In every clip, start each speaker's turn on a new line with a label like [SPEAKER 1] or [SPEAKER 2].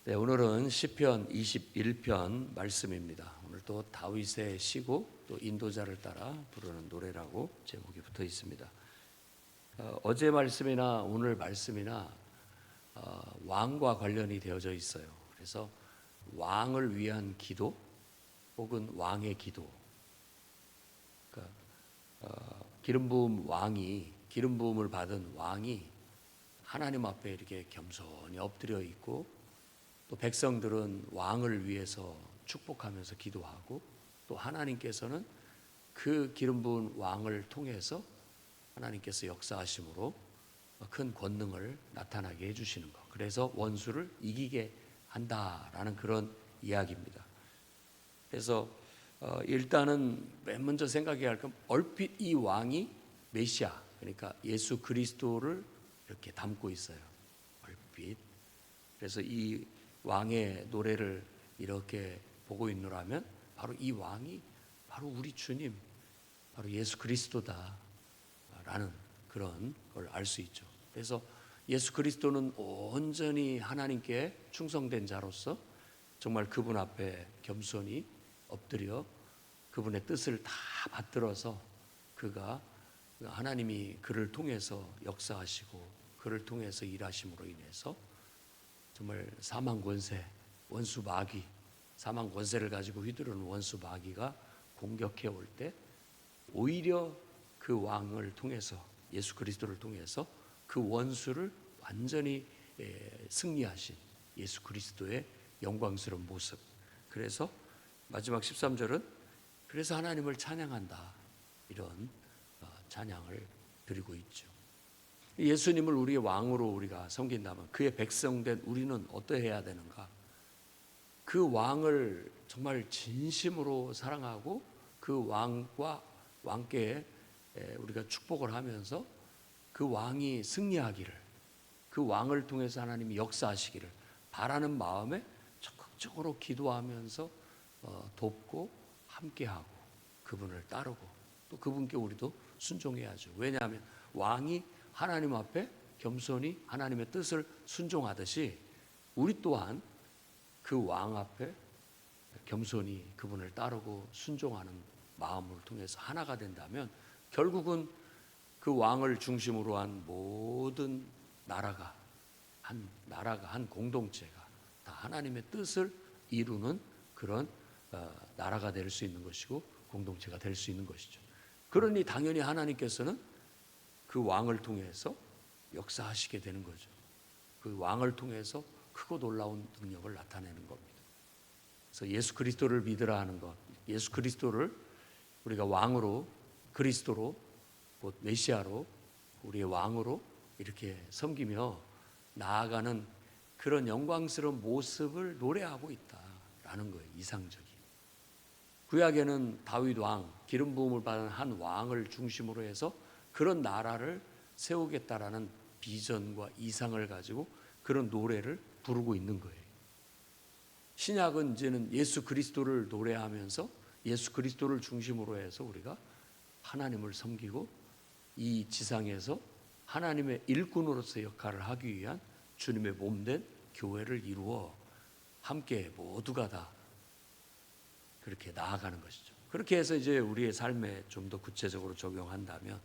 [SPEAKER 1] 네, 오늘은 시편 21편 말씀입니다. 오늘 또 다윗의 시고 또 인도자를 따라 부르는 노래라고 제목이 붙어 있습니다. 어제 말씀이나 오늘 말씀이나 왕과 관련이 되어져 있어요. 그래서 왕을 위한 기도 혹은 왕의 기도. 그러니까 기름 부음을 받은 왕이 하나님 앞에 이렇게 겸손히 엎드려 있고, 또 백성들은 왕을 위해서 축복하면서 기도하고, 또 하나님께서는 그 기름 부은 왕을 통해서 하나님께서 역사하심으로 큰 권능을 나타나게 해주시는 것. 그래서 원수를 이기게 한다라는 그런 이야기입니다. 그래서 일단은 맨 먼저 생각해야 할 건 얼핏 이 왕이 메시아, 그러니까 예수 그리스도를 이렇게 담고 있어요. 얼핏. 그래서 이 왕의 노래를 이렇게 보고 있노라면 바로 이 왕이 바로 우리 주님, 바로 예수 그리스도다라는 그런 걸 알 수 있죠. 그래서 예수 그리스도는 온전히 하나님께 충성된 자로서 정말 그분 앞에 겸손히 엎드려 그분의 뜻을 다 받들어서 그가 하나님이 그를 통해서 역사하시고 그를 통해서 일하심으로 인해서 정말 사망 권세, 원수 마귀, 사망 권세를 가지고 휘두르는 원수 마귀가 공격해 올 때 오히려 그 왕을 통해서, 예수 그리스도를 통해서 그 원수를 완전히 승리하신 예수 그리스도의 영광스러운 모습. 그래서 마지막 13절은 그래서 하나님을 찬양한다, 이런 찬양을 드리고 있죠. 예수님을 우리의 왕으로 우리가 섬긴다면 그의 백성된 우리는 어떠해야 되는가? 그 왕을 정말 진심으로 사랑하고 그 왕과 왕께 우리가 축복을 하면서 그 왕이 승리하기를, 그 왕을 통해서 하나님이 역사하시기를 바라는 마음에 적극적으로 기도하면서 돕고 함께하고 그분을 따르고 또 그분께 우리도 순종해야죠. 왜냐하면 왕이 하나님 앞에 겸손히 하나님의 뜻을 순종하듯이 우리 또한 그 왕 앞에 겸손히 그분을 따르고 순종하는 마음을 통해서 하나가 된다면 결국은 그 왕을 중심으로 한 모든 나라가 한 공동체가 다 하나님의 뜻을 이루는 그런 나라가 될 수 있는 것이고 공동체가 될 수 있는 것이죠. 그러니 당연히 하나님께서는 그 왕을 통해서 역사하시게 되는 거죠. 그 왕을 통해서 크고 놀라운 능력을 나타내는 겁니다. 그래서 예수 그리스도를 믿으라 하는 것, 예수 그리스도를 우리가 왕으로, 그리스도로, 곧 메시아로, 우리의 왕으로 이렇게 섬기며 나아가는 그런 영광스러운 모습을 노래하고 있다라는 거예요. 이상적인. 구약에는 다윗 왕, 기름 부음을 받은 한 왕을 중심으로 해서 그런 나라를 세우겠다라는 비전과 이상을 가지고 그런 노래를 부르고 있는 거예요. 신약은 이제는 예수 그리스도를 노래하면서 예수 그리스도를 중심으로 해서 우리가 하나님을 섬기고 이 지상에서 하나님의 일꾼으로서 역할을 하기 위한 주님의 몸된 교회를 이루어 함께 모두가 다 그렇게 나아가는 것이죠. 그렇게 해서 이제 우리의 삶에 좀 더 구체적으로 적용한다면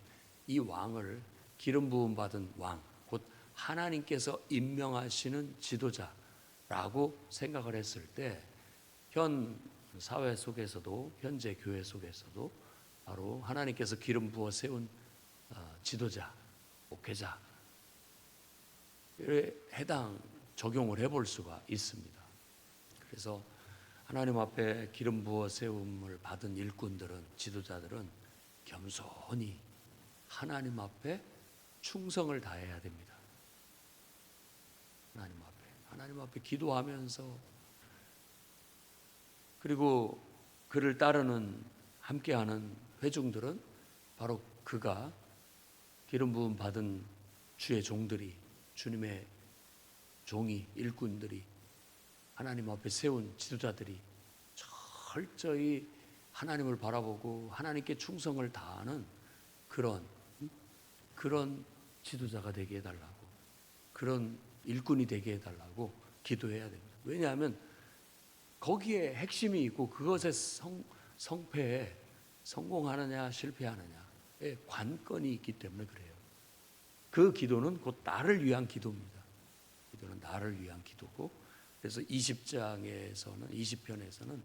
[SPEAKER 1] 이 왕을 기름 부음 받은 왕, 곧 하나님께서 임명하시는 지도자라고 생각을 했을 때 현 사회 속에서도, 현재 교회 속에서도 바로 하나님께서 기름 부어 세운 지도자, 목회자에 해당 적용을 해볼 수가 있습니다. 그래서 하나님 앞에 기름 부어 세움을 받은 일꾼들은, 지도자들은 겸손히 하나님 앞에 충성을 다해야 됩니다. 하나님 앞에 기도하면서, 그리고 그를 따르는 함께하는 회중들은 바로 그가 기름 부음 받은 주의 종들이, 주님의 종이, 일꾼들이, 하나님 앞에 세운 지도자들이 철저히 하나님을 바라보고 하나님께 충성을 다하는 그런 지도자가 되게 해달라고, 그런 일꾼이 되게 해달라고 기도해야 됩니다. 왜냐하면 거기에 핵심이 있고 그것의 성패에 성공하느냐 실패하느냐의 관건이 있기 때문에 그래요. 그 기도는 곧 나를 위한 기도입니다. 기도는 나를 위한 기도고, 그래서 20편에서는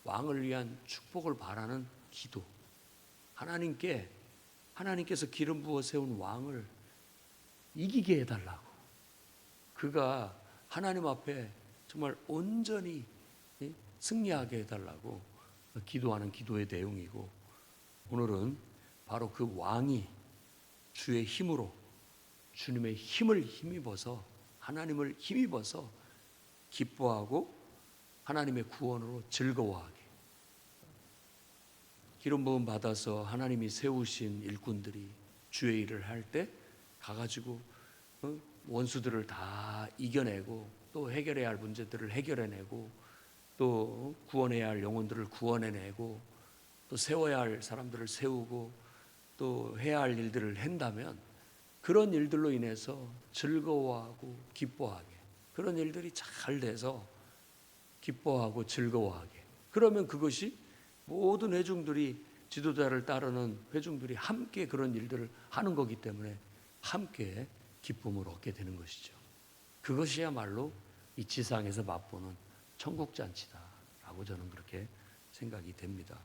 [SPEAKER 1] 왕을 위한 축복을 바라는 기도, 하나님께서 기름 부어 세운 왕을 이기게 해달라고, 그가 하나님 앞에 정말 온전히 승리하게 해달라고 기도하는 기도의 내용이고, 오늘은 바로 그 왕이 주의 힘으로, 주님의 힘을 힘입어서, 하나님을 힘입어서 기뻐하고 하나님의 구원으로 즐거워하게, 기름 부음 받아서 하나님이 세우신 일꾼들이 주의 일을 할 때 가가지고 원수들을 다 이겨내고, 또 해결해야 할 문제들을 해결해내고, 또 구원해야 할 영혼들을 구원해내고, 또 세워야 할 사람들을 세우고, 또 해야 할 일들을 한다면, 그런 일들로 인해서 즐거워하고 기뻐하게, 그런 일들이 잘 돼서 기뻐하고 즐거워하게, 그러면 그것이 모든 회중들이, 지도자를 따르는 회중들이 함께 그런 일들을 하는 거기 때문에 함께 기쁨을 얻게 되는 것이죠. 그것이야말로 이 지상에서 맛보는 천국잔치다라고 저는 그렇게 생각이 됩니다.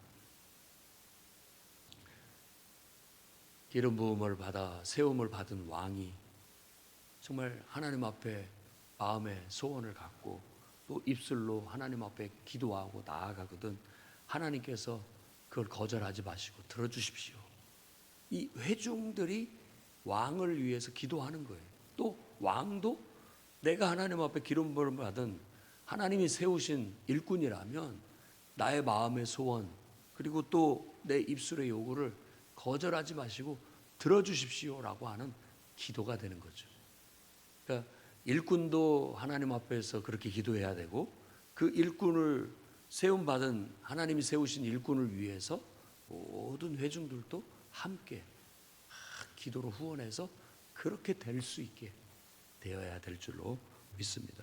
[SPEAKER 1] 기름 부음을 받아 세움을 받은 왕이 정말 하나님 앞에 마음의 소원을 갖고 또 입술로 하나님 앞에 기도하고 나아가거든 하나님께서 그걸 거절하지 마시고 들어주십시오. 이 회중들이 왕을 위해서 기도하는 거예요. 또 왕도 내가 하나님 앞에 기름 부음을 받은 하나님이 세우신 일꾼이라면 나의 마음의 소원, 그리고 또 내 입술의 요구를 거절하지 마시고 들어주십시오라고 하는 기도가 되는 거죠. 그러니까 일꾼도 하나님 앞에서 그렇게 기도해야 되고, 그 일꾼을 세움받은, 하나님이 세우신 일꾼을 위해서 모든 회중들도 함께 기도로 후원해서 그렇게 될 수 있게 되어야 될 줄로 믿습니다.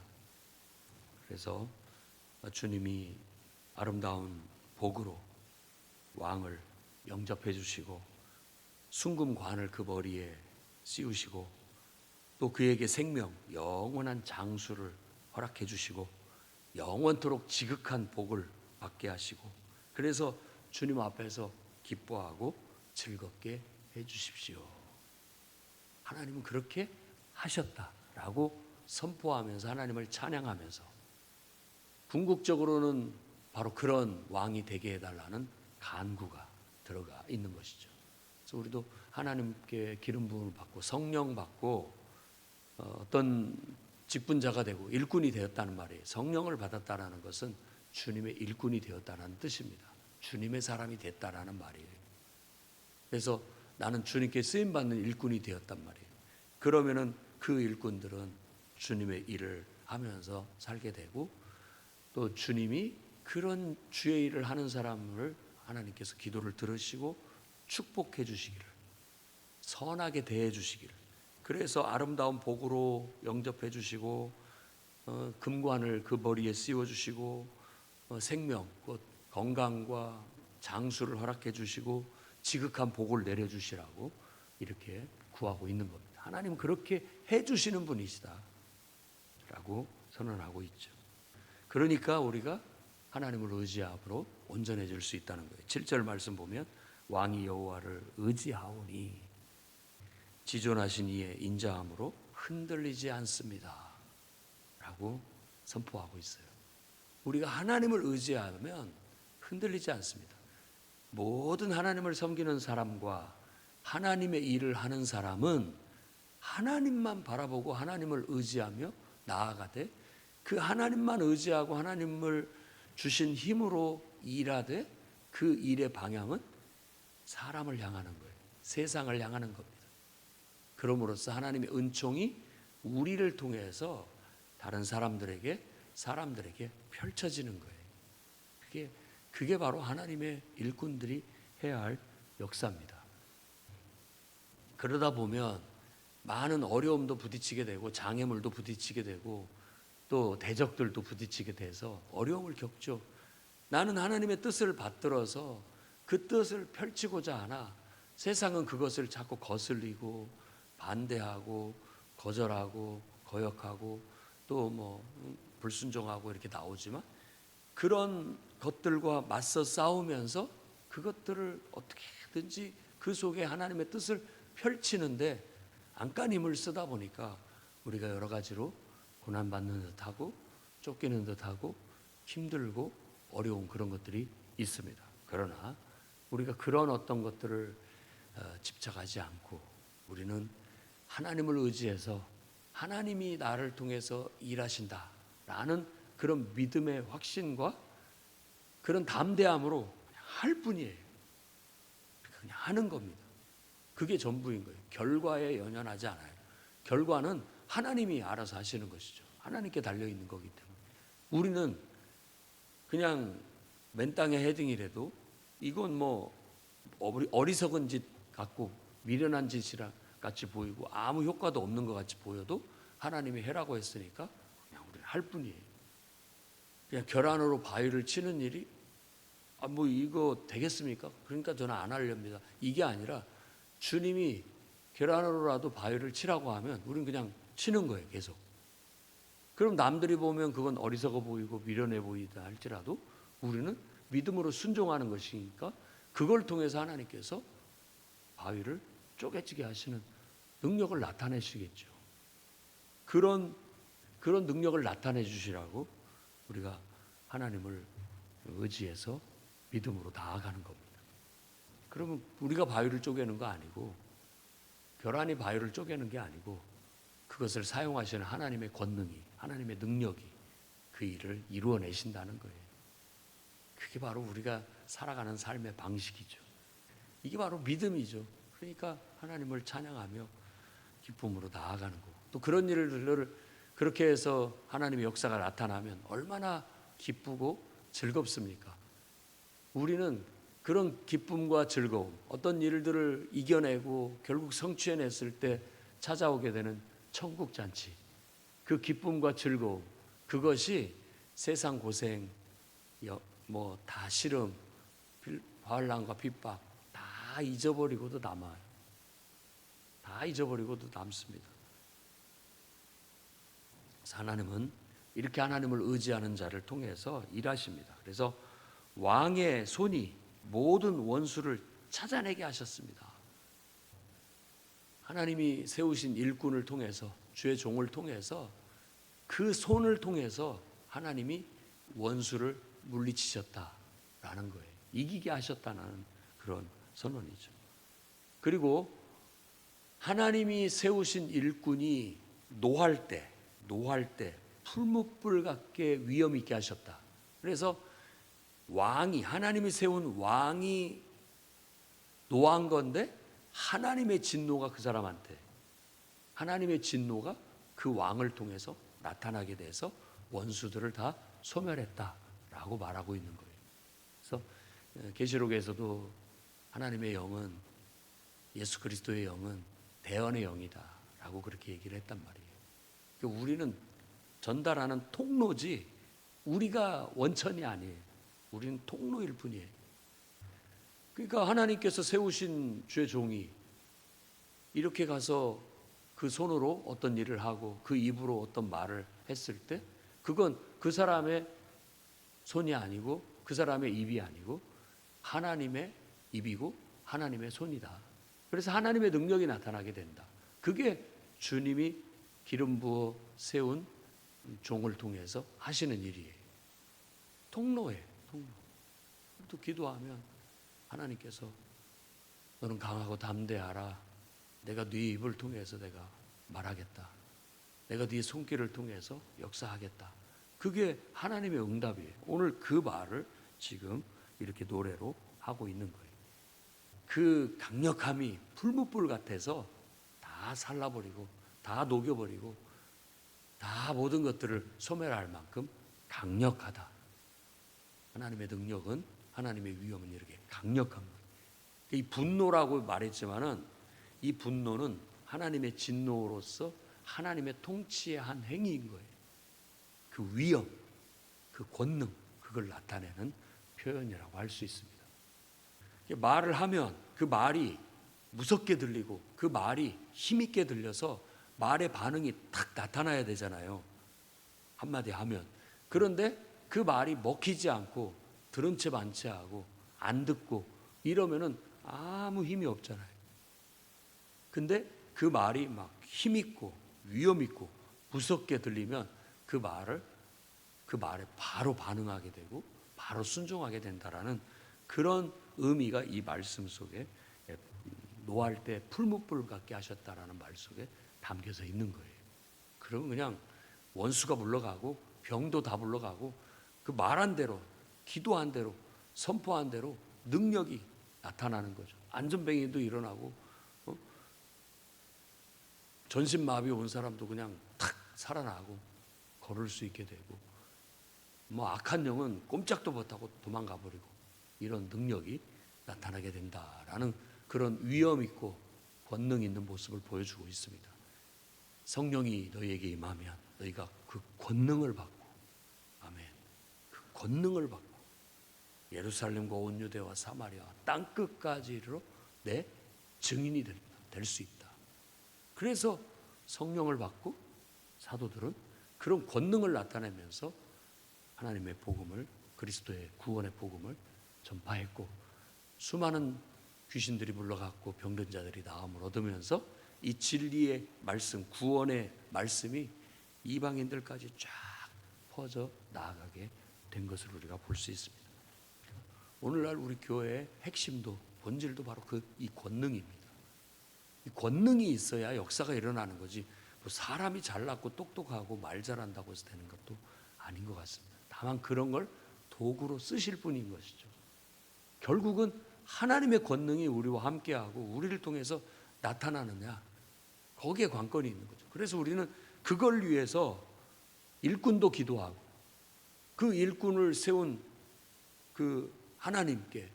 [SPEAKER 1] 그래서 주님이 아름다운 복으로 왕을 영접해 주시고 순금관을 그 머리에 씌우시고, 또 그에게 생명, 영원한 장수를 허락해 주시고 영원토록 지극한 복을 받게 하시고, 그래서 주님 앞에서 기뻐하고 즐겁게 해 주십시오. 하나님은 그렇게 하셨다라고 선포하면서 하나님을 찬양하면서, 궁극적으로는 바로 그런 왕이 되게 해달라는 간구가 들어가 있는 것이죠. 그래서 우리도 하나님께 기름 부음을 받고 성령 받고 어떤 직분자가 되고 일꾼이 되었다는 말이에요. 성령을 받았다는 것은 주님의 일꾼이 되었다는 뜻입니다. 주님의 사람이 됐다라는 말이에요. 그래서 나는 주님께 쓰임받는 일꾼이 되었단 말이에요. 그러면은 그 일꾼들은 주님의 일을 하면서 살게 되고, 또 주님이 그런 주의 일을 하는 사람을 하나님께서 기도를 들으시고 축복해 주시기를, 선하게 대해 주시기를, 그래서 아름다운 복으로 영접해 주시고 금관을 그 머리에 씌워 주시고 생명, 곧 건강과 장수를 허락해 주시고 지극한 복을 내려 주시라고 이렇게 구하고 있는 겁니다. 하나님은 그렇게 해 주시는 분이시다 라고 선언하고 있죠. 그러니까 우리가 하나님을 의지함으로 온전해질 수 있다는 거예요. 7절 말씀 보면 왕이 여호와를 의지하오니 지존하신 이의 인자함으로 흔들리지 않습니다 라고 선포하고 있어요. 우리가 하나님을 의지하면 흔들리지 않습니다. 모든 하나님을 섬기는 사람과 하나님의 일을 하는 사람은 하나님만 바라보고 하나님을 의지하며 나아가되, 그 하나님만 의지하고 하나님을 주신 힘으로 일하되 그 일의 방향은 사람을 향하는 거예요. 세상을 향하는 겁니다. 그럼으로써 하나님의 은총이 우리를 통해서 다른 사람들에게 펼쳐지는 거예요. 그게 바로 하나님의 일꾼들이 해야 할 역사입니다. 그러다 보면 많은 어려움도 부딪히게 되고 장애물도 부딪히게 되고 또 대적들도 부딪히게 돼서 어려움을 겪죠. 나는 하나님의 뜻을 받들어서 그 뜻을 펼치고자 하나 세상은 그것을 자꾸 거슬리고 반대하고 거절하고 거역하고 또 뭐 불순종하고 이렇게 나오지만 그런 것들과 맞서 싸우면서 그것들을 어떻게든지 그 속에 하나님의 뜻을 펼치는데 안간힘을 쓰다 보니까 우리가 여러 가지로 고난받는 듯하고 쫓기는 듯하고 힘들고 어려운 그런 것들이 있습니다. 그러나 우리가 그런 어떤 것들을 집착하지 않고 우리는 하나님을 의지해서 하나님이 나를 통해서 일하신다라는 그런 믿음의 확신과 그런 담대함으로 그냥 할 뿐이에요. 그냥 하는 겁니다. 그게 전부인 거예요. 결과에 연연하지 않아요. 결과는 하나님이 알아서 하시는 것이죠. 하나님께 달려있는 거기 때문에 우리는 그냥 맨 땅에 헤딩이라도 이건 뭐 어리석은 짓 같고 미련한 짓이라 같이 보이고 아무 효과도 없는 것 같이 보여도 하나님이 해라고 했으니까 그냥 우리는 할 뿐이에요. 그냥 결안으로 바위를 치는 일이 뭐 이거 되겠습니까? 그러니까 저는 안 하렵니다. 이게 아니라 주님이 결안으로라도 바위를 치라고 하면 우리는 그냥 치는 거예요. 계속. 그럼 남들이 보면 그건 어리석어 보이고 미련해 보이다 할지라도 우리는 믿음으로 순종하는 것이니까 그걸 통해서 하나님께서 바위를 쪼개지게 하시는 능력을 나타내시겠죠. 그런 능력을 나타내 주시라고 우리가 하나님을 의지해서 믿음으로 나아가는 겁니다. 그러면 우리가 바위를 쪼개는 거 아니고 결안이 바위를 쪼개는 게 아니고 그것을 사용하시는 하나님의 권능이 하나님의 능력이 그 일을 이루어내신다는 거예요. 그게 바로 우리가 살아가는 삶의 방식이죠. 이게 바로 믿음이죠. 그러니까 하나님을 찬양하며 기쁨으로 나아가는 거고 또 그런 일을 그렇게 해서 하나님의 역사가 나타나면 얼마나 기쁘고 즐겁습니까? 우리는 그런 기쁨과 즐거움, 어떤 일들을 이겨내고 결국 성취해냈을 때 찾아오게 되는 천국 잔치, 그 기쁨과 즐거움, 그것이 세상 고생, 뭐 다 시름, 환난과 핍박 다 잊어버리고도 남아요. 다 잊어버리고도 남습니다. 그래서 하나님은 이렇게 하나님을 의지하는 자를 통해서 일하십니다. 그래서 왕의 손이 모든 원수를 찾아내게 하셨습니다. 하나님이 세우신 일꾼을 통해서 주의 종을 통해서 그 손을 통해서 하나님이 원수를 물리치셨다라는 거예요. 이기게 하셨다는 그런 선언이죠. 그리고 하나님이 세우신 일꾼이 노할 때 풀무불 같게 위엄 있게 하셨다. 그래서 왕이 하나님이 세운 왕이 노한 건데 하나님의 진노가 그 사람한테 하나님의 진노가 그 왕을 통해서 나타나게 돼서 원수들을 다 소멸했다라고 말하고 있는 거예요. 그래서 계시록에서도 하나님의 영은 예수 그리스도의 영은 대언의 영이다라고 그렇게 얘기를 했단 말이에요. 그러니까 우리는 전달하는 통로지 우리가 원천이 아니에요. 우리는 통로일 뿐이에요. 그러니까 하나님께서 세우신 주의 종이 이렇게 가서 그 손으로 어떤 일을 하고 그 입으로 어떤 말을 했을 때 그건 그 사람의 손이 아니고 그 사람의 입이 아니고 하나님의 입이고 하나님의 손이다. 그래서 하나님의 능력이 나타나게 된다. 그게 주님이 기름 부어 세운 종을 통해서 하시는 일이에요. 통로예요. 통로. 또 기도하면 하나님께서 너는 강하고 담대하라. 내가 네 입을 통해서 내가 말하겠다. 내가 네 손길을 통해서 역사하겠다. 그게 하나님의 응답이에요. 오늘 그 말을 지금 이렇게 노래로 하고 있는 거예요. 그 강력함이 풀무불 같아서 다 살라버리고 다 녹여버리고 다 모든 것들을 소멸할 만큼 강력하다. 하나님의 능력은 하나님의 위엄은 이렇게 강력한 거예요. 이 분노라고 말했지만은 이 분노는 하나님의 진노로서 하나님의 통치의 한 행위인 거예요. 그 위엄, 그 권능, 그걸 나타내는 표현이라고 할 수 있습니다. 말을 하면 그 말이 무섭게 들리고 그 말이 힘있게 들려서 말의 반응이 탁 나타나야 되잖아요. 한마디 하면. 그런데 그 말이 먹히지 않고 들은 채 반채하고 안 듣고 이러면은 아무 힘이 없잖아요. 근데 그 말이 막 힘있고 위엄있고 무섭게 들리면 그 말에 바로 반응하게 되고 바로 순종하게 된다라는 그런 의미가 이 말씀 속에, 노할 때 풀무불 같게 하셨다라는 말 속에 담겨져 있는 거예요. 그러면 그냥 원수가 물러가고 병도 다 물러가고 그 말한 대로, 기도한 대로, 선포한 대로 능력이 나타나는 거죠. 안전뱅이도 일어나고 전신마비 온 사람도 그냥 탁 살아나고 걸을 수 있게 되고, 악한 영은 꼼짝도 못하고 도망가 버리고, 이런 능력이 나타나게 된다라는 그런 위엄 있고 권능 있는 모습을 보여주고 있습니다. 성령이 너희에게 임하면 너희가 그 권능을 받고, 아멘, 그 권능을 받고 예루살렘과 온 유대와 사마리아 땅 끝까지 이르러 내 증인이 될 수 있다. 그래서 성령을 받고 사도들은 그런 권능을 나타내면서 하나님의 복음을, 그리스도의 구원의 복음을 전파했고, 수많은 귀신들이 물러갔고 병든 자들이 나음을 얻으면서 이 진리의 말씀, 구원의 말씀이 이방인들까지 쫙 퍼져 나아가게 된 것을 우리가 볼 수 있습니다. 오늘날 우리 교회의 핵심도 본질도 바로 이 권능입니다. 이 권능이 있어야 역사가 일어나는 거지, 사람이 잘났고 똑똑하고 말 잘한다고 해서 되는 것도 아닌 것 같습니다. 다만 그런 걸 도구로 쓰실 분인 것이죠. 결국은 하나님의 권능이 우리와 함께하고 우리를 통해서 나타나느냐, 거기에 관건이 있는 거죠. 그래서 우리는 그걸 위해서 일꾼도 기도하고, 그 일꾼을 세운 그 하나님께,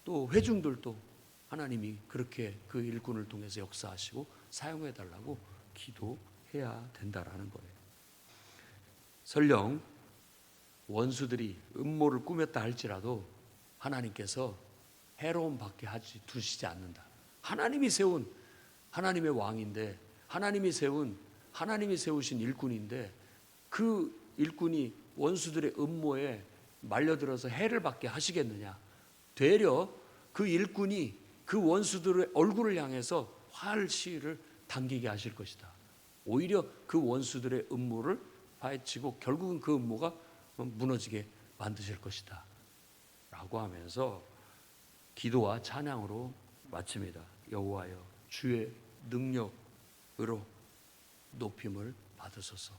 [SPEAKER 1] 또 회중들도 하나님이 그렇게 그 일꾼을 통해서 역사하시고 사용해 달라고 기도해야 된다라는 거예요. 설령 원수들이 음모를 꾸몄다 할지라도 하나님께서 해로움 받게 두시지 않는다. 하나님이 세운 하나님의 왕인데, 하나님이 세우신 일꾼인데, 그 일꾼이 원수들의 음모에 말려들어서 해를 받게 하시겠느냐. 되려 그 일꾼이 그 원수들의 얼굴을 향해서 활시를 당기게 하실 것이다. 오히려 그 원수들의 음모를 파헤치고 결국은 그 음모가 무너지게 만드실 것이다 라고 하면서 기도와 찬양으로 마칩니다. 여호와여 주의 능력으로 높임을 받으소서.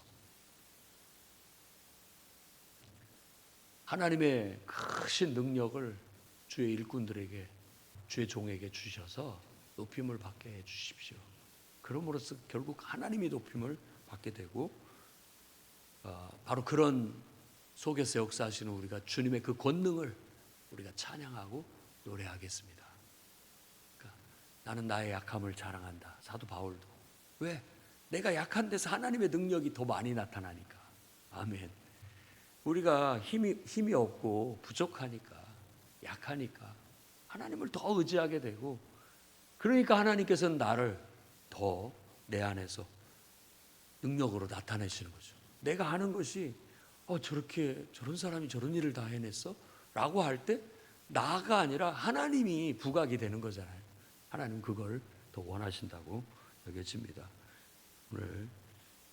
[SPEAKER 1] 하나님의 크신 능력을 주의 일꾼들에게, 주의 종에게 주셔서 높임을 받게 해 주십시오. 그럼으로써 결국 하나님이 높임을 받게 되고, 바로 그런 속에서 역사하시는 우리가 주님의 그 권능을 우리가 찬양하고 노래하겠습니다. 그러니까 나는 나의 약함을 자랑한다. 사도 바울도. 왜? 내가 약한 데서 하나님의 능력이 더 많이 나타나니까. 아멘. 우리가 힘이 없고 부족하니까, 약하니까 하나님을 더 의지하게 되고, 그러니까 하나님께서는 나를 더 내 안에서 능력으로 나타내시는 거죠. 내가 하는 것이 저런 사람이 저런 일을 다 해냈어? 라고 할 때 나가 아니라 하나님이 부각이 되는 거잖아요. 하나님 그걸 더 원하신다고 여겨집니다. 오늘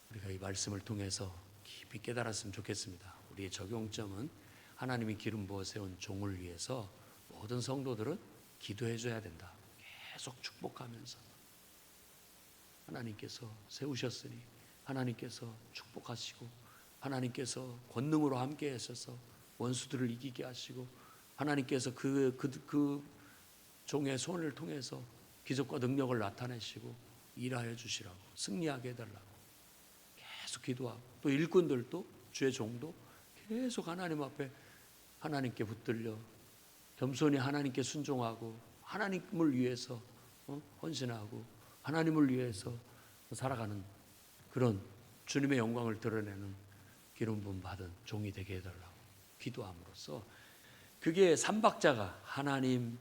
[SPEAKER 1] 우리가 이 말씀을 통해서 깊이 깨달았으면 좋겠습니다. 우리의 적용점은 하나님이 기름 부어 세운 종을 위해서 모든 성도들은 기도해 줘야 된다. 계속 축복하면서 하나님께서 세우셨으니 하나님께서 축복하시고, 하나님께서 권능으로 함께 하셔서 원수들을 이기게 하시고, 하나님께서 그 종의 손을 통해서 기적과 능력을 나타내시고 일하여 주시라고, 승리하게 해달라고 계속 기도하고, 또 일꾼들도, 주의 종도 계속 하나님 앞에 하나님께 붙들려 겸손히 하나님께 순종하고 하나님을 위해서 헌신하고 하나님을 위해서 살아가는 그런 주님의 영광을 드러내는 기름 부음 받은 종이 되게 해달라고 기도함으로써 그게 삼박자가 하나님,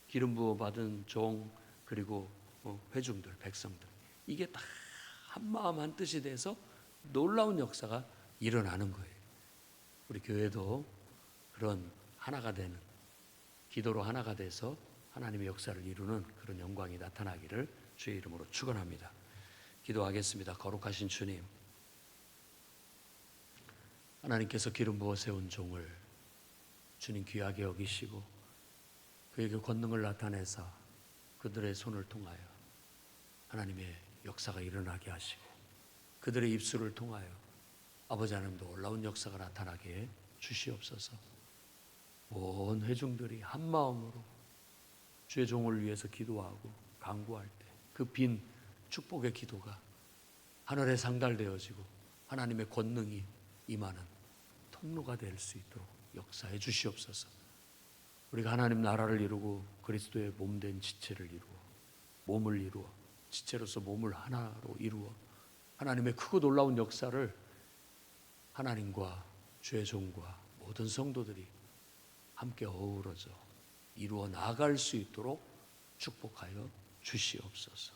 [SPEAKER 1] 기름 부음 받은 종, 그리고 회중들, 백성들, 이게 다 한마음 한뜻이 돼서 놀라운 역사가 일어나는 거예요. 우리 교회도 그런 하나가 되는, 기도로 하나가 돼서 하나님의 역사를 이루는 그런 영광이 나타나기를 주의 이름으로 축원합니다. 기도하겠습니다. 거룩하신 주님, 하나님께서 기름 부어 세운 종을 주님 귀하게 여기시고 그에게 권능을 나타내사 그들의 손을 통하여 하나님의 역사가 일어나게 하시고 그들의 입술을 통하여 아버지 하나님도 놀라운 역사가 나타나게 해 주시옵소서. 온 회중들이 한 마음으로 주의 종을 위해서 기도하고 간구할 때 그 빈 축복의 기도가 하늘에 상달되어지고 하나님의 권능이 임하는 통로가 될 수 있도록 역사해 주시옵소서. 우리가 하나님 나라를 이루고 그리스도의 몸된 지체를 이루어 몸을 이루어 지체로서 몸을 하나로 이루어 하나님의 크고 놀라운 역사를 하나님과 주의 종과 모든 성도들이 함께 어우러져 이루어 나아갈 수 있도록 축복하여 주시옵소서.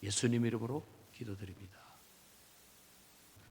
[SPEAKER 1] 예수님 이름으로 기도드립니다.